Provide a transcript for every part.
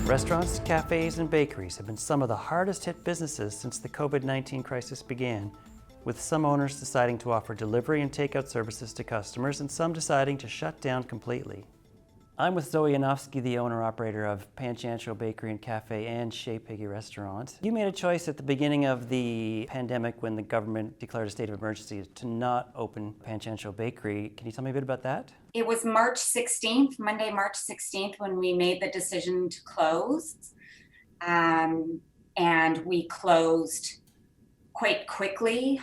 Restaurants, cafes, and bakeries have been some of the hardest hit businesses since the COVID-19 crisis began, with some owners deciding to offer delivery and takeout services to customers and some deciding to shut down completely. I'm with Zoe Yanovsky, the owner-operator of Pan Chancho Bakery and Cafe and Chez Piggy Restaurant. You made a choice at the beginning of the pandemic when the government declared a state of emergency to not open Pan Chancho Bakery. Can you tell me a bit about that? It was March 16th, Monday, March 16th, when we made the decision to close. And we closed quite quickly.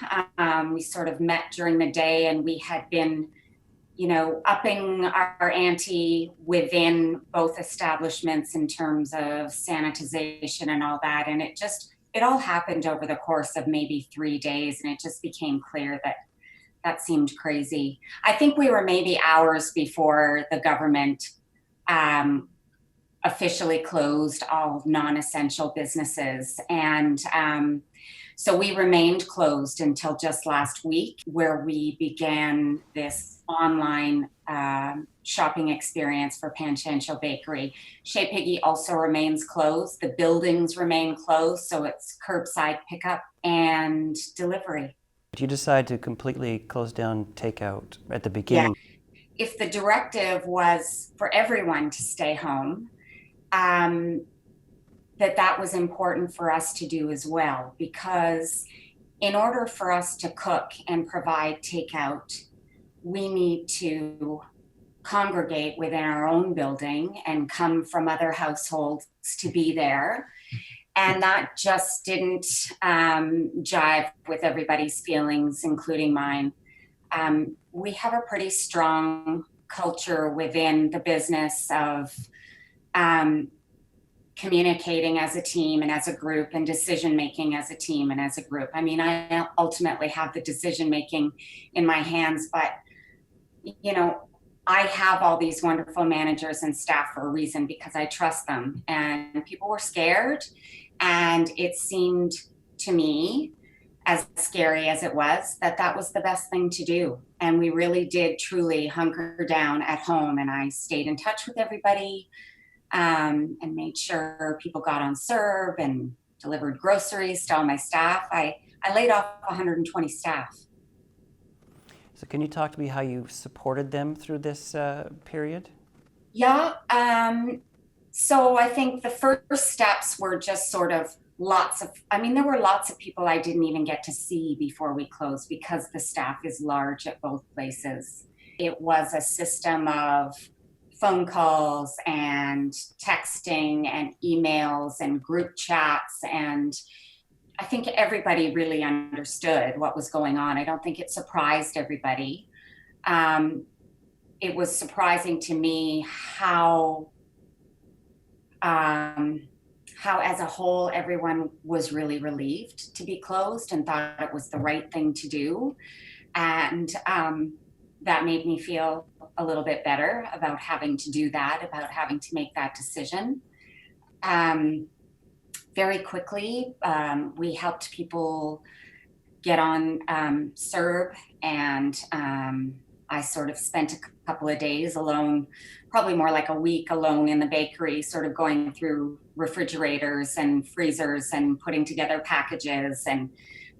We sort of met during the day, and we had been upping our ante within both establishments in terms of sanitization and all that. And it all happened over the course of maybe 3 days. And it just became clear that seemed crazy. I think we were maybe hours before the government officially closed all non-essential businesses. And so we remained closed until just last week, where we began this online shopping experience for Pan Chancho Bakery. Chez Piggy also remains closed. The buildings remain closed, so it's curbside pickup and delivery. Did you decide to completely close down takeout at the beginning? Yeah. If the directive was for everyone to stay home, that was important for us to do as well, because in order for us to cook and provide takeout, we need to congregate within our own building and come from other households to be there. And that just didn't jive with everybody's feelings, including mine. We have a pretty strong culture within the business of communicating as a team and as a group, and decision-making as a team and as a group. I mean, I ultimately have the decision-making in my hands, but, I have all these wonderful managers and staff for a reason, because I trust them. And people were scared, and it seemed to me, as scary as it was, that was the best thing to do. And we really did truly hunker down at home, and I stayed in touch with everybody, and made sure people got on Serve and delivered groceries to all my staff. I laid off 120 staff. So can you talk to me how you supported them through this period? Yeah. So I think the first steps were just sort of there were lots of people I didn't even get to see before we closed, because the staff is large at both places. It was a system of phone calls and texting and emails and group chats. And I think everybody really understood what was going on. I don't think it surprised everybody. It was surprising to me how as a whole, everyone was really relieved to be closed and thought it was the right thing to do. And that made me feel a little bit better about having to do that, about having to make that decision. Very quickly, we helped people get on Serve, and I sort of spent a couple of days alone, probably more like a week alone in the bakery, sort of going through refrigerators and freezers and putting together packages and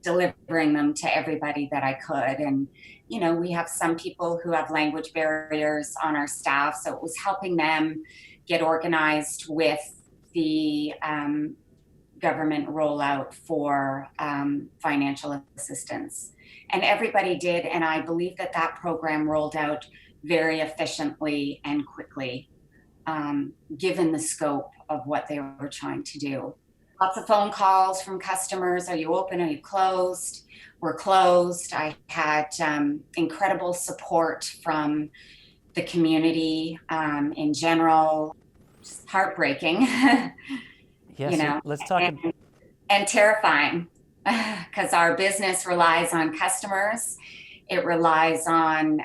delivering them to everybody that I could. And, we have some people who have language barriers on our staff, so it was helping them get organized with the government rollout for financial assistance. And everybody did, and I believe that program rolled out very efficiently and quickly, given the scope of what they were trying to do. Lots of phone calls from customers. Are you open? Are you closed? We're closed. I had incredible support from the community in general. Just heartbreaking. Yes, let's talk. And terrifying, because our business relies on customers. It relies on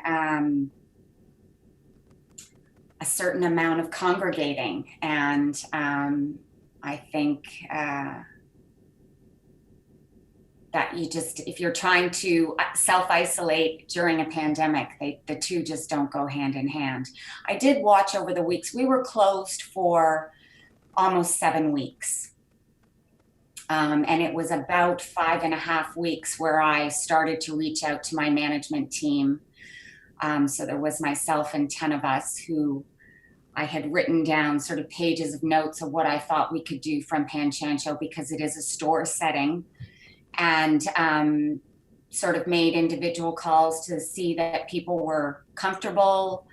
a certain amount of congregating. And I think that you just, if you're trying to self-isolate during a pandemic, the two just don't go hand in hand. I did watch over the weeks. We were closed for almost 7 weeks. And it was about 5.5 weeks where I started to reach out to my management team. So there was myself and 10 of us who I had written down sort of pages of notes of what I thought we could do from Pan Chancho, because it is a store setting, and sort of made individual calls to see that people were comfortable.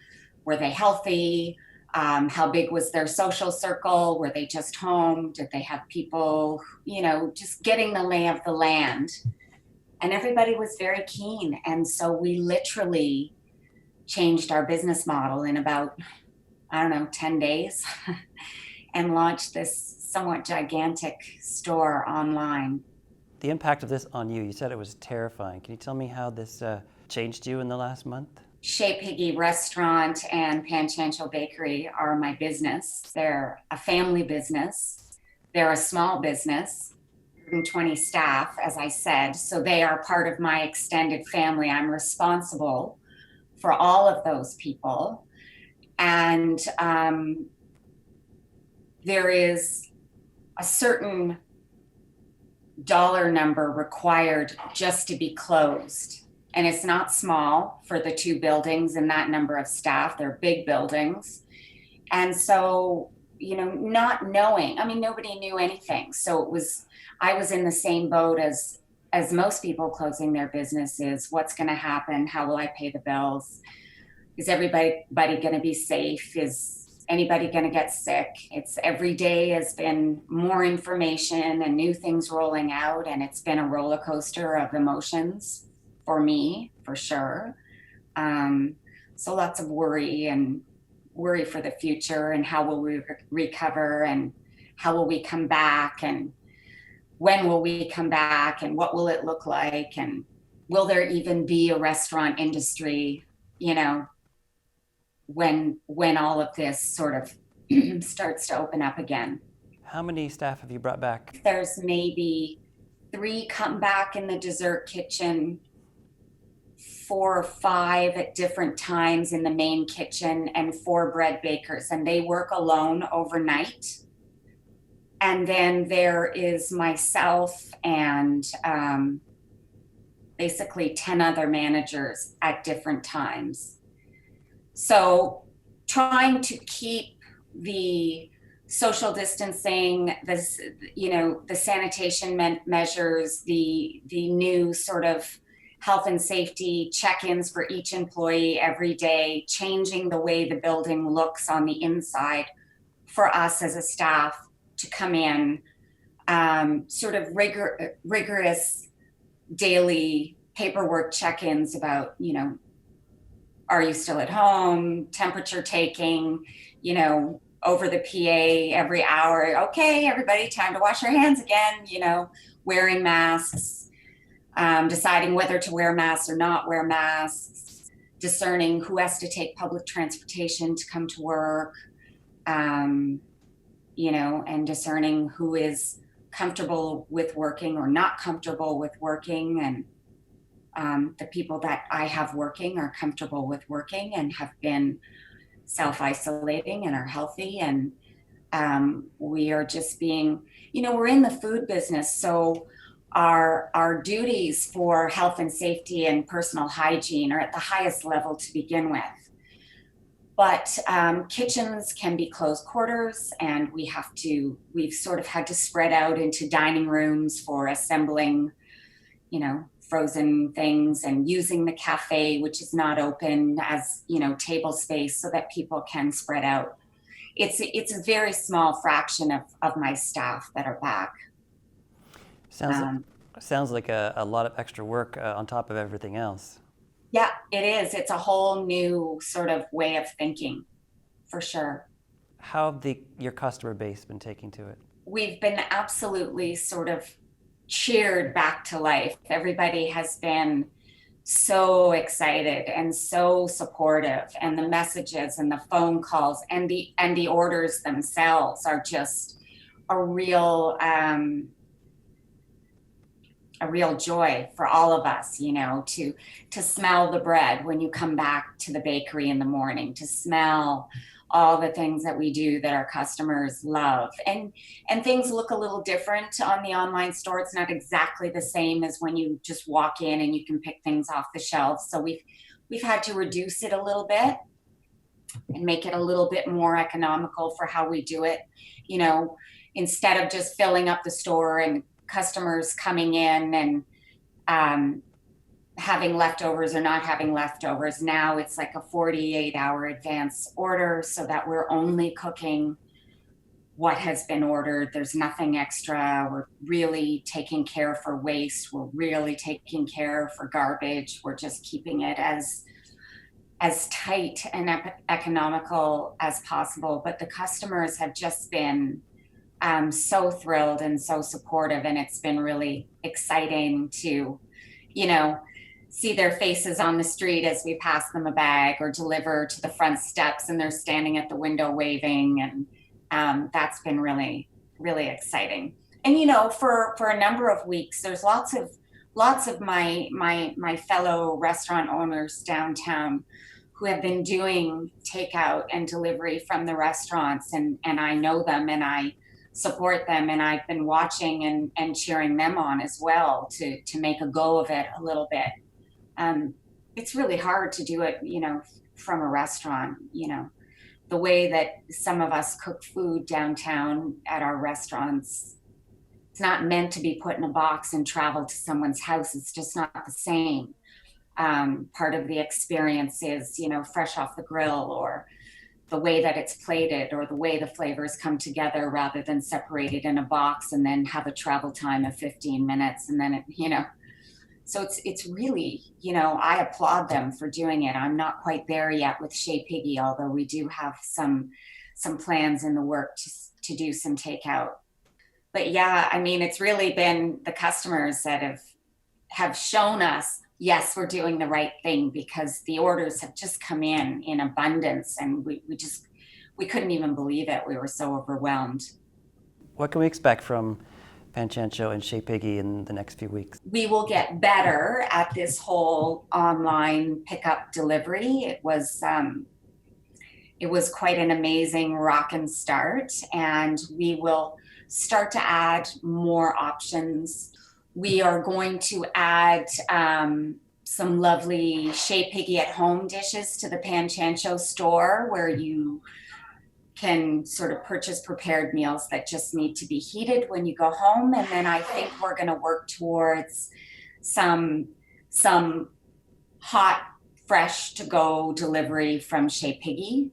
Were they healthy? How big was their social circle? Were they just home? Did they have people, just getting the lay of the land? And everybody was very keen. And so we literally changed our business model in about, 10 days and launched this somewhat gigantic store online. The impact of this on you, you said it was terrifying. Can you tell me how this changed you in the last month? Chez Piggy Restaurant and Pan Chancho Bakery are my business. They're a family business. They're a small business, 120 staff, as I said. So they are part of my extended family. I'm responsible for all of those people. And there is a certain dollar number required just to be closed. And it's not small for the 2 buildings and that number of staff. They're big buildings. And so, not knowing, nobody knew anything. So I was in the same boat as most people closing their businesses. What's going to happen? How will I pay the bills? Is everybody going to be safe? Is anybody going to get sick? It's every day has been more information and new things rolling out. And it's been a roller coaster of emotions for me, for sure. So lots of worry for the future, and how will we recover, and how will we come back, and when will we come back, and what will it look like, and will there even be a restaurant industry, when all of this sort of starts to open up again. How many staff have you brought back? There's maybe 3 come back in the dessert kitchen, 4 or 5 at different times in the main kitchen, and 4 bread bakers, and they work alone overnight. And then there is myself and basically 10 other managers at different times. So trying to keep the social distancing, the sanitation measures, the new sort of health and safety check-ins for each employee every day, changing the way the building looks on the inside for us as a staff to come in, sort of rigorous daily paperwork check-ins about, are you still at home, temperature taking, over the PA every hour. Okay, everybody, time to wash your hands again, wearing masks, deciding whether to wear masks or not wear masks, discerning who has to take public transportation to come to work, and discerning who is comfortable with working or not comfortable with working. And the people that I have working are comfortable with working and have been self-isolating and are healthy. And we are just being, we're in the food business. So our duties for health and safety and personal hygiene are at the highest level to begin with. But kitchens can be closed quarters, and we've sort of had to spread out into dining rooms for assembling, frozen things, and using the cafe, which is not open, as, table space so that people can spread out. It's a very small fraction of my staff that are back. Sounds like a lot of extra work on top of everything else. Yeah, it is. It's a whole new sort of way of thinking, for sure. How have your customer base been taking to it? We've been absolutely sort of cheered back to life. Everybody has been so excited and so supportive, and the messages and the phone calls and the orders themselves are just a real a real joy for all of us, to smell the bread when you come back to the bakery in the morning, to smell all the things that we do that our customers love. And things look a little different on the online store. It's not exactly the same as when you just walk in and you can pick things off the shelves. So we've had to reduce it a little bit and make it a little bit more economical for how we do it. Instead of just filling up the store and customers coming in and having leftovers or not having leftovers, now it's like a 48-hour advance order so that we're only cooking what has been ordered. There's nothing extra. We're really taking care for waste. We're really taking care for garbage. We're just keeping it as tight and economical as possible. But the customers have just been so thrilled and so supportive, and it's been really exciting to, see their faces on the street as we pass them a bag or deliver to the front steps and they're standing at the window waving, and that's been really, really exciting. And for a number of weeks, there's lots of my fellow restaurant owners downtown who have been doing takeout and delivery from the restaurants, and I know them and I support them, and I've been watching and cheering them on as well to make a go of it a little bit. It's really hard to do it, from a restaurant, the way that some of us cook food downtown at our restaurants. It's not meant to be put in a box and travel to someone's house. It's just not the same. Part of the experience is, fresh off the grill, or the way that it's plated, or the way the flavors come together rather than separated in a box and then have a travel time of 15 minutes. And then, so it's really, I applaud them for doing it. I'm not quite there yet with Chez Piggy, although we do have some plans in the work to do some takeout. But yeah, it's really been the customers that have shown us, yes, we're doing the right thing, because the orders have just come in abundance, and we couldn't even believe it. We were so overwhelmed. What can we expect from Pan Chancho and Chez Piggy in the next few weeks? We will get better at this whole online pickup delivery. It was quite an amazing rockin' start, and we will start to add more options. We are going to add some lovely Chez Piggy at home dishes to the Pan Chancho store, where you can sort of purchase prepared meals that just need to be heated when you go home. And then I think we're going to work towards some hot, fresh to go delivery from Chez Piggy.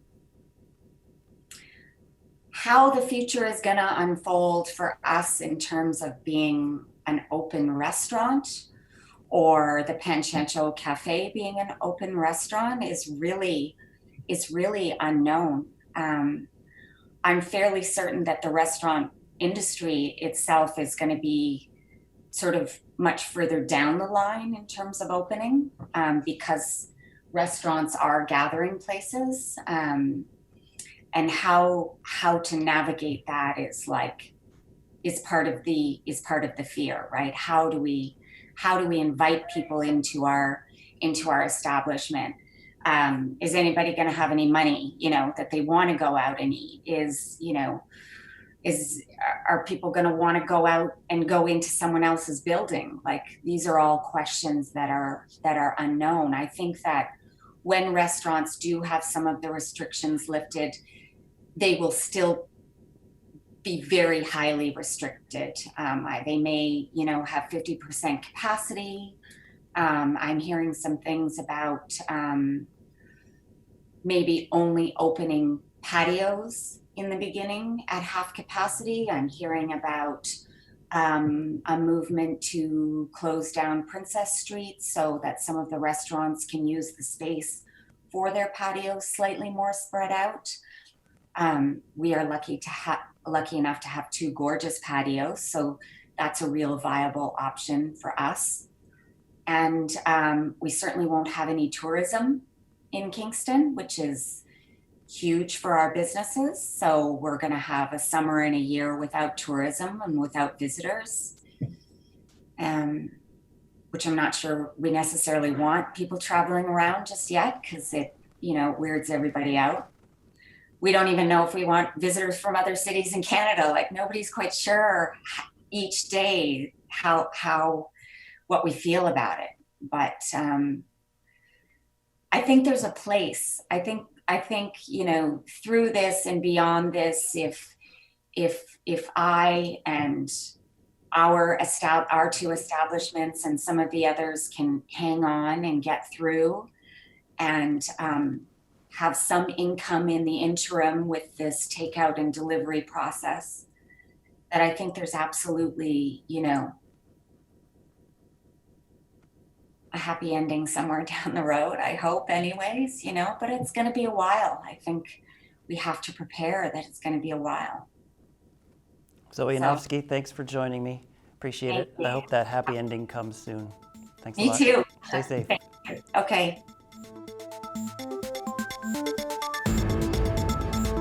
How the future is going to unfold for us in terms of being an open restaurant, or the Pan Chancho Cafe being an open restaurant, is really unknown. I'm fairly certain that the restaurant industry itself is going to be sort of much further down the line in terms of opening, because restaurants are gathering places, and how to navigate that is part of the fear, right? How do we invite people into our establishment? Is anybody going to have any money, that they want to go out and eat? Are people going to want to go out and go into someone else's building? These are all questions that are unknown. I think that when restaurants do have some of the restrictions lifted, they will still be very highly restricted. They may, have 50% capacity. I'm hearing some things about maybe only opening patios in the beginning at half capacity. I'm hearing about a movement to close down Princess Street so that some of the restaurants can use the space for their patios slightly more spread out. We are lucky enough to have 2 gorgeous patios, so that's a real viable option for us. And we certainly won't have any tourism in Kingston, which is huge for our businesses. So we're going to have a summer and a year without tourism and without visitors. which I'm not sure we necessarily want people traveling around just yet because it, weirds everybody out. We don't even know if we want visitors from other cities in Canada. Like nobody's quite sure each day what we feel about it. But I think there's a place. I think through this and beyond this, if I and our two establishments and some of the others can hang on and get through and have some income in the interim with this takeout and delivery process, that I think there's absolutely, a happy ending somewhere down the road. I hope anyways, but it's going to be a while. I think we have to prepare that it's going to be a while. Zoe Yanovsky, thanks for joining me. Appreciate it. I hope that happy ending comes soon. Thanks a lot. Me too. Stay safe. Okay.